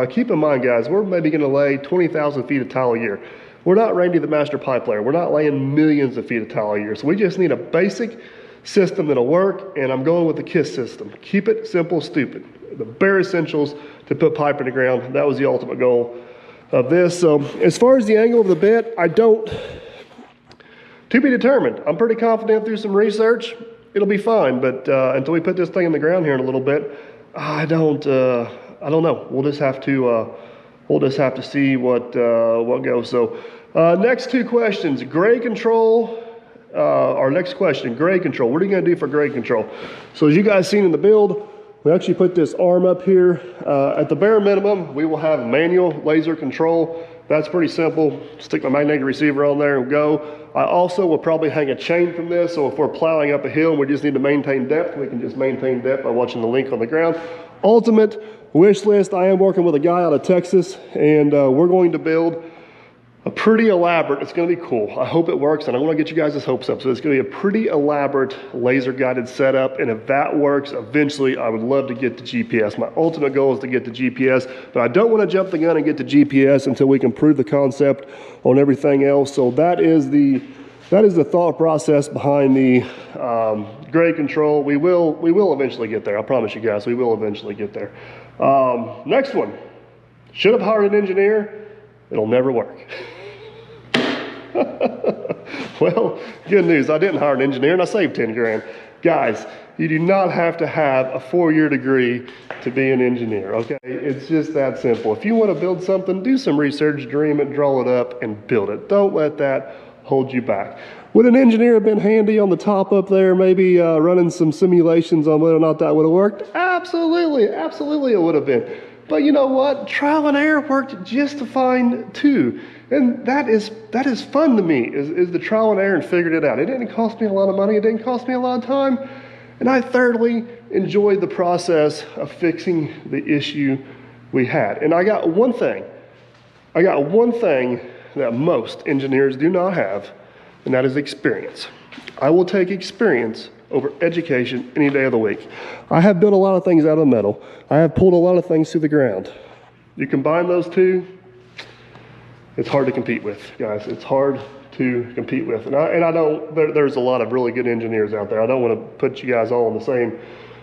Keep in mind, guys, we're maybe going to lay 20,000 feet of tile a year. We're not Randy the Master Pipe Layer. We're not laying millions of feet of tile a year. So we just need a basic system that'll work, and I'm going with the KISS system. Keep it simple, stupid. The bare essentials to put pipe in the ground. That was the ultimate goal of this. So as far as the angle of the bit, to be determined. I'm pretty confident through some research, it'll be fine. But until we put this thing in the ground here in a little bit, I don't know. We'll just have to see what goes. So next two questions, grade control. Our next question, grade control. What are you going to do for grade control? So as you guys seen in the build, we actually put this arm up here. At the bare minimum, we will have manual laser control. That's pretty simple. Stick my magnetic receiver on there and go. I also will probably hang a chain from this, so if we're plowing up a hill and we just need to maintain depth, we can just maintain depth by watching the link on the ground. Ultimate wish list, I am working with a guy out of Texas, and we're going to build a pretty elaborate, it's going to be cool. I hope it works, and I want to get you guys' hopes up. So it's going to be a pretty elaborate laser guided setup, and if that works, eventually I would love to get to GPS. My ultimate goal is to get to GPS, but I don't want to jump the gun and get to GPS until we can prove the concept on everything else. So that is the thought process behind the grade control. We will eventually get there. I promise you guys, we will eventually get there. Next one, should have hired an engineer. It'll never work. Well, good news, I didn't hire an engineer and I saved 10 grand. Guys, you do not have to have a 4-year degree to be an engineer, okay? It's just that simple. If you want to build something, do some research, dream it, draw it up, and build it. Don't let that hold you back. Would an engineer have been handy on the top up there, maybe running some simulations on whether or not that would have worked? Absolutely, absolutely it would have been. But you know what? Trial and error worked just fine too. And that is fun to me, is the trial and error and figured it out. It didn't cost me a lot of money. It didn't cost me a lot of time. And I thoroughly enjoyed the process of fixing the issue we had. And I got one thing that most engineers do not have, and that is experience. I will take experience over education any day of the week. I have built a lot of things out of metal. I have pulled a lot of things through the ground. You combine those two, it's hard to compete with, guys. It's hard to compete with. And I know there's a lot of really good engineers out there. I don't want to put you guys all in the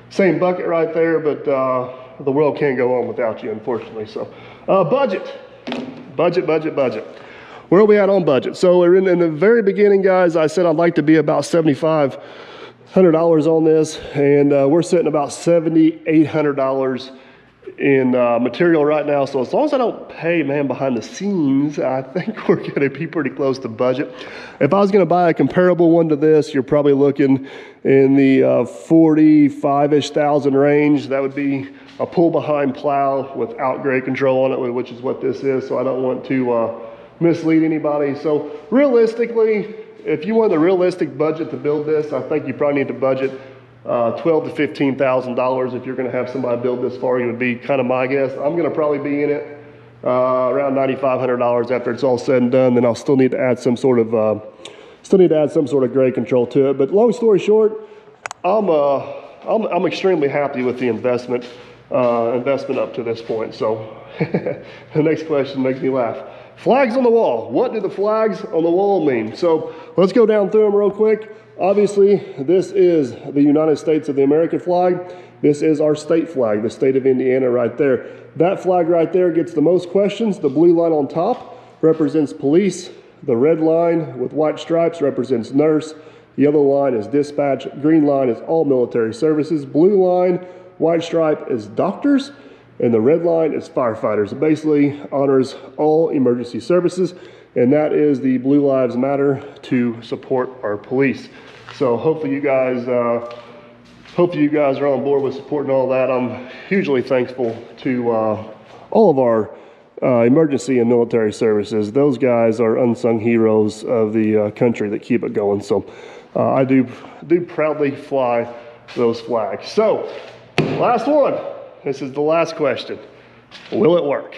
same bucket right there, but the world can't go on without you, unfortunately. So budget. Where are we at on budget? So we're in the very beginning, guys, I said I'd like to be about $7,500 on this, and we're sitting about $7,800 in material right now. So as long as I don't pay, man, behind the scenes, I think we're going to be pretty close to budget. If I was going to buy a comparable one to this, you're probably looking in the 45-ish thousand range. That would be a pull behind plow without grade control on it, which is what this is. So I don't want to mislead anybody. So realistically, if you want the realistic budget to build this, I think you probably need to budget $12,000 to $15,000 if you're going to have somebody build this for you. Would be kind of my guess. I'm going to probably be in it around $9,500 after it's all said and done. Then I'll still need to add some sort of grade control to it. But long story short, I'm extremely happy with the investment up to this point. So the next question makes me laugh. Flags on the wall. What do the flags on the wall mean? So let's go down through them real quick. Obviously, this is the United States of the American flag. This is our state flag, the state of Indiana right there. That flag right there gets the most questions. The blue line on top represents police. The red line with white stripes represents nurse. Yellow line is dispatch, green line is all military services, blue line, white stripe is doctors, and the red line is firefighters. It basically honors all emergency services, and that is the Blue Lives Matter to support our police. So hopefully you guys are on board with supporting all that. I'm hugely thankful to all of our emergency and military services. Those guys are unsung heroes of the country that keep it going. So I do proudly fly those flags. So last one. This is the last question. Will it work?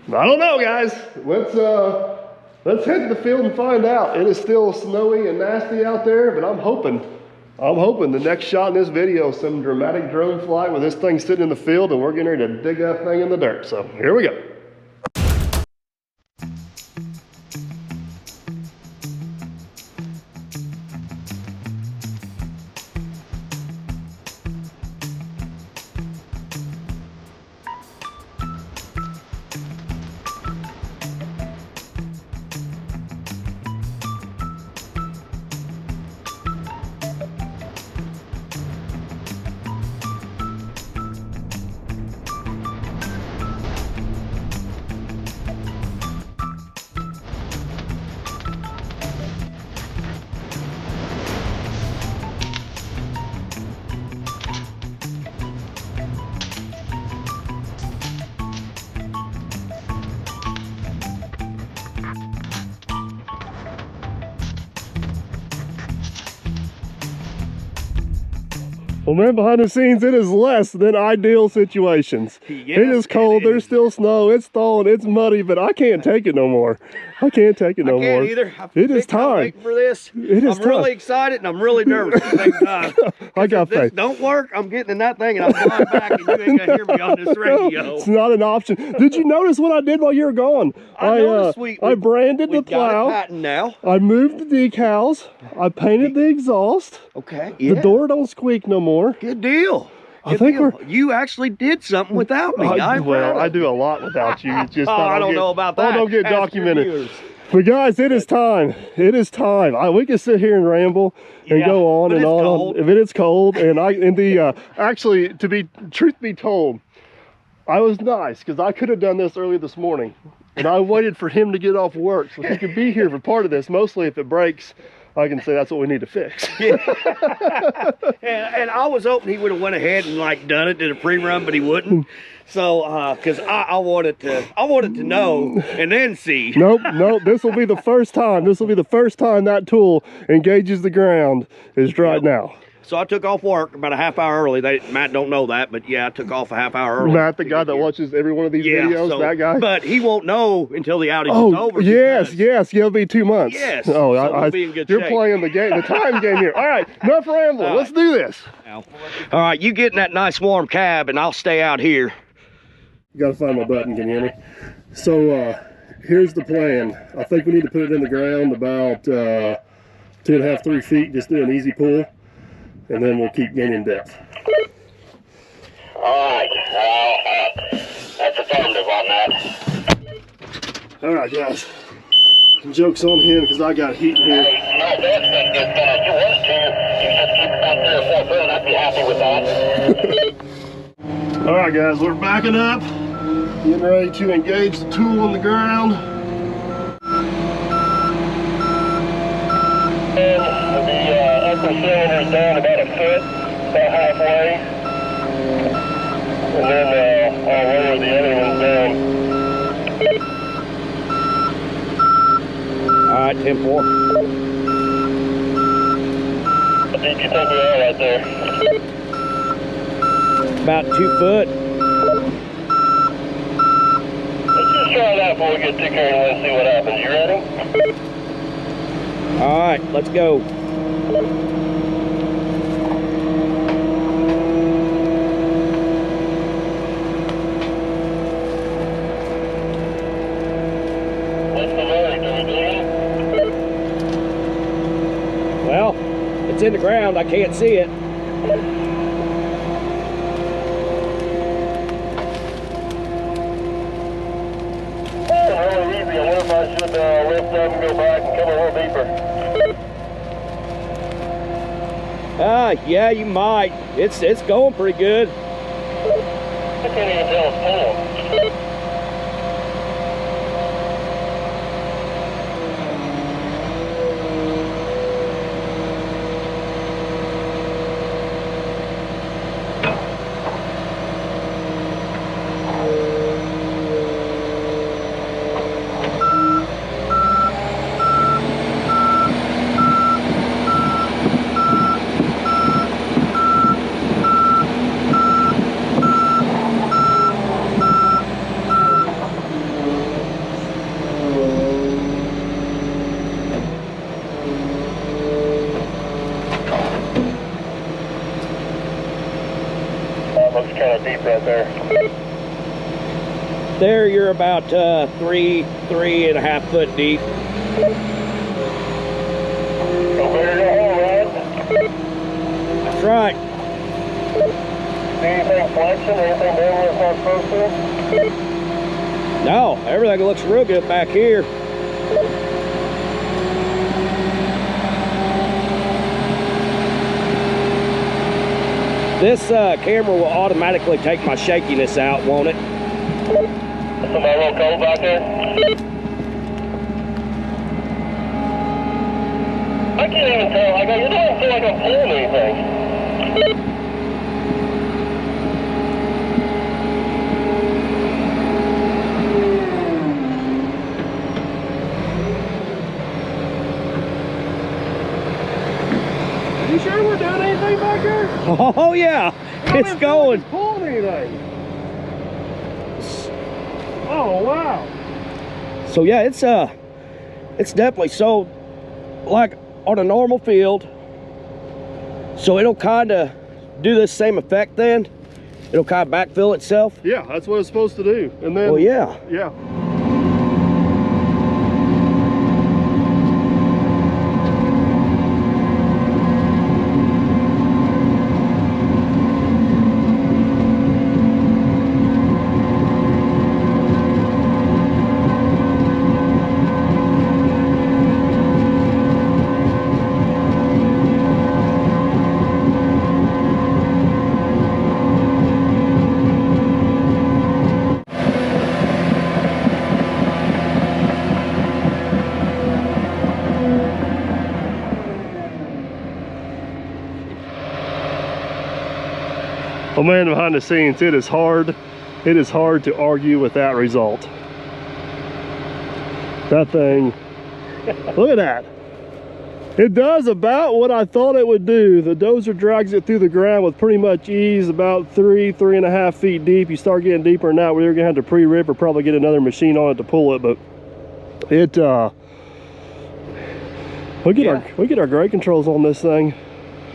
I don't know, guys. Let's head to the field and find out. It is still snowy and nasty out there, but I'm hoping the next shot in this video is some dramatic drone flight with this thing sitting in the field and we're getting ready to dig that thing in the dirt. So here we go. Well, man, behind the scenes, it is less than ideal situations. Yes, it is cold. There's still snow. It's thawing. It's muddy, but I can't take it no more. I can't take it no more. I can't either. It is time for this. I'm really excited and I'm really nervous at the same time. I got faith. If this don't work, I'm getting in that thing and I'm flying back and you ain't gonna hear me on this radio. It's not an option. Did you notice what I did while you were gone? I branded the plow. Patent now. I moved the decals. I painted the exhaust. Okay. Yeah. The door don't squeak no more. Good deal. I think you actually did something without me. I do a lot without you. It's just I don't know about that. I don't get documented. But guys, it is time. It is time. We can sit here and ramble and go on and on. If it is cold, and actually, truth be told, I was nice because I could have done this early this morning, and I waited for him to get off work so he could be here for part of this. Mostly, if it breaks, I can say that's what we need to fix. and I was hoping he would have went ahead and done it, did a pre-run, but he wouldn't. So, because I wanted to know and then see. Nope. This will be the first time. This will be the first time that tool engages the ground is right now. So I took off work about a half hour early. Matt don't know that, but yeah, I took off a half hour early. Matt, the guy that watches every one of these videos, that guy? But he won't know until the outage is over. Yes, it'll be 2 months. Yes. Oh, so we'll be in good shape. You're playing the game, the time game here. All right, enough rambling. Let's do this. All right, you get in that nice warm cab and I'll stay out here. You gotta find my button, can you hear me? So here's the plan. I think we need to put it in the ground about 2.5, 3 feet, just do an easy pull. And then we'll keep gaining depth. All right, that's affirmative on that. All right, guys. Joke's on him because I got heat in here. My best thing is that if you want to, you just keep about 3 or 4 foot. I'd be happy with that. All right, guys, we're backing up, getting ready to engage the tool on the ground. And the upper cylinder's down about a foot, about halfway. And then I'll lower the other ones down. All right, 10-4. How deep do you think we are right there? About 2 foot. Let's just try that before we get too carried away and see what happens. You ready? All right, let's go. What's the verdict? Are we doing? Well, it's in the ground. I can't see it. Really easy. I wonder if I should lift up and go back and come a little deeper. Yeah, you might. It's going pretty good. I can't even tell it's pulling. Looks kind of deep right there. There, you're about 3.5 foot deep. Go bigger, go home, right? That's right. See anything flexing, anything down where it's not supposed to? No, everything looks real good back here. This camera will automatically take my shakiness out, won't it? Somebody real cold back there? I can't even tell. I go, you don't feel like I'm pulling anything. You sure we're doing anything back here? Oh yeah, it's going. Pulling anything. Oh wow. So yeah, it's definitely so like on a normal field. So it'll kind of do this same effect then. It'll kind of backfill itself. Yeah, that's what it's supposed to do. And then Well, yeah. Yeah. Oh man, behind the scenes, it is hard to argue with that result. That thing, look at that. It does about what I thought it would do. The dozer drags it through the ground with pretty much ease, about 3.5 feet deep. You start getting deeper than that, we're gonna have to pre-rip or probably get another machine on it to pull it, but it, we get our grade controls on this thing.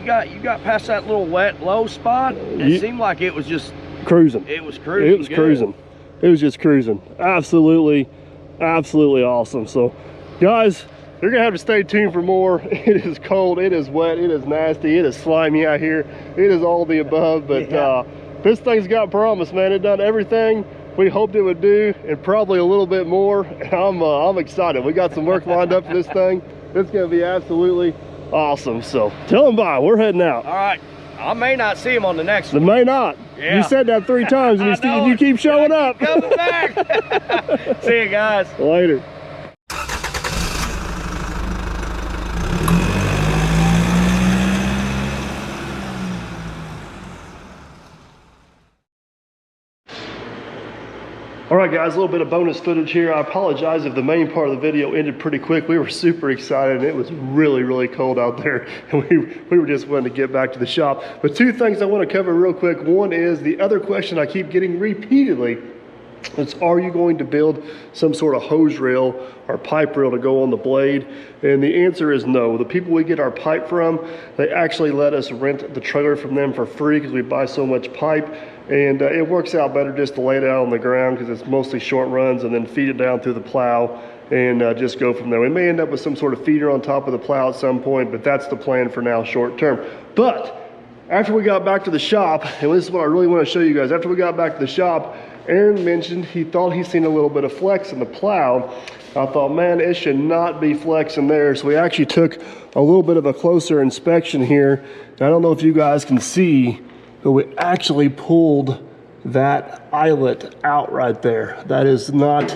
You got past that little wet low spot. It seemed like it was just cruising. It was cruising. It was cruising. It was just cruising. Absolutely awesome. So guys, you're gonna have to stay tuned for more. It is cold, it is wet, it is nasty, it is slimy out here. It is all the above, but this thing's got promise, man. It done everything we hoped it would do and probably a little bit more. I'm excited. We got some work lined up for this thing. It's gonna be absolutely awesome. So tell them bye, we're heading out. All right, I may not see him on the next one. May not. Yeah. You said that 3 times and you keep showing up. Coming back. See you guys later. All right guys, a little bit of bonus footage here. I apologize if the main part of the video ended pretty quick. We were super excited and it was really cold out there and we were just wanting to get back to the shop. But 2 things I want to cover real quick. One is the other question I keep getting repeatedly. It's, are you going to build some sort of hose rail or pipe rail to go on the blade? And the answer is no. The people we get our pipe from, they actually let us rent the trailer from them for free because we buy so much pipe. And it works out better just to lay it out on the ground because it's mostly short runs and then feed it down through the plow and just go from there. We may end up with some sort of feeder on top of the plow at some point, but that's the plan for now, short term. But after we got back to the shop, and this is what I really want to show you guys, after we got back to the shop, Aaron mentioned he thought he seen a little bit of flex in the plow. I thought, man, it should not be flex in there. So we actually took a little bit of a closer inspection here. And I don't know if you guys can see, but we actually pulled that eyelet out right there. That is not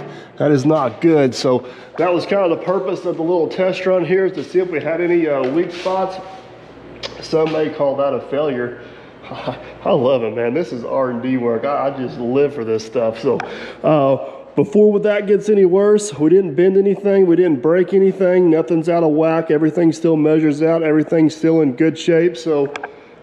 good. So that was kind of the purpose of the little test run here, is to see if we had any weak spots. Some may call that a failure. I love it, man. This is R&D work. I just live for this stuff. So before that gets any worse, we didn't bend anything, we didn't break anything, nothing's out of whack, everything still measures out, everything's still in good shape. So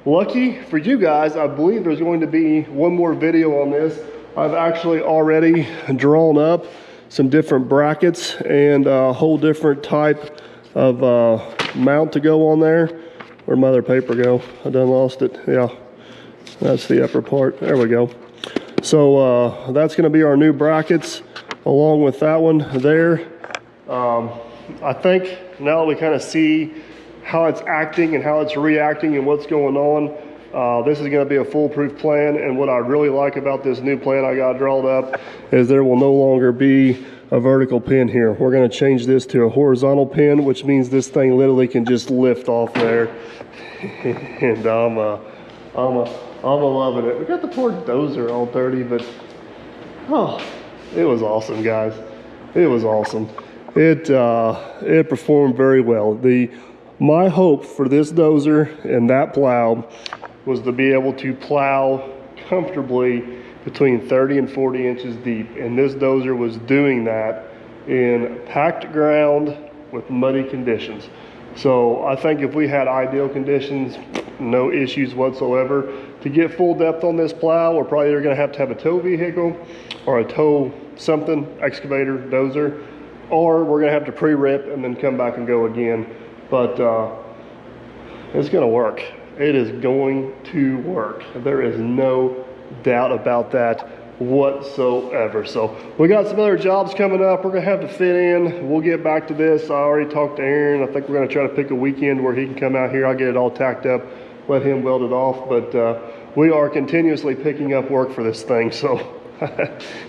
lucky for you guys, I believe there's going to be one more video on this. I've actually already drawn up some different brackets and a whole different type of mount to go on there. Where'd my other paper go? I done lost it. Yeah, that's the upper part. There we go. So that's going to be our new brackets along with that one there. I think now that we kind of see how it's acting and how it's reacting and what's going on, this is going to be a foolproof plan. And what I really like about this new plan I got drawn up is there will no longer be a vertical pin here. We're going to change this to a horizontal pin, which means this thing literally can just lift off there. And I'm loving it. We got the poor dozer all dirty, but oh, it was awesome, guys. It was awesome. It performed very well. My hope for this dozer and that plow was to be able to plow comfortably between 30 and 40 inches deep, and this dozer was doing that in packed ground with muddy conditions. So I think if we had ideal conditions, no issues whatsoever. To get full depth on this plow, we're probably either going to have a tow vehicle or a tow something, excavator, dozer, or we're going to have to pre-rip and then come back and go again. But it's going to work. It is going to work. There is no doubt about that whatsoever. So we got some other jobs coming up we're gonna have to fit in. We'll get back to this. I already talked to Aaron. I think we're gonna try to pick a weekend where he can come out here. I'll get it all tacked up, let him weld it off. But we are continuously picking up work for this thing, so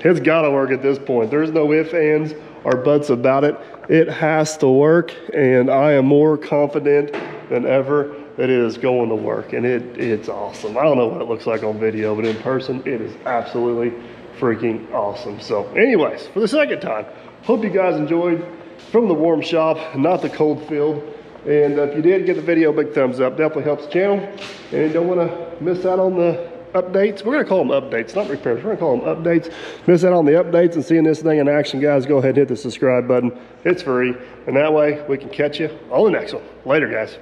it's gotta work at this point. There's no ifs, ands, or buts about it. It has to work, and I am more confident than ever that it is going to work, and it's awesome. I don't know what it looks like on video, but in person, it is absolutely freaking awesome. So anyways, for the second time, hope you guys enjoyed from the warm shop, not the cold field. And if you did, give the video a big thumbs up. Definitely helps the channel. And you don't want to miss out on the updates. We're going to call them updates, not repairs. We're going to call them updates. Miss out on the updates and seeing this thing in action, guys, go ahead and hit the subscribe button. It's free. And that way we can catch you on the next one. Later, guys.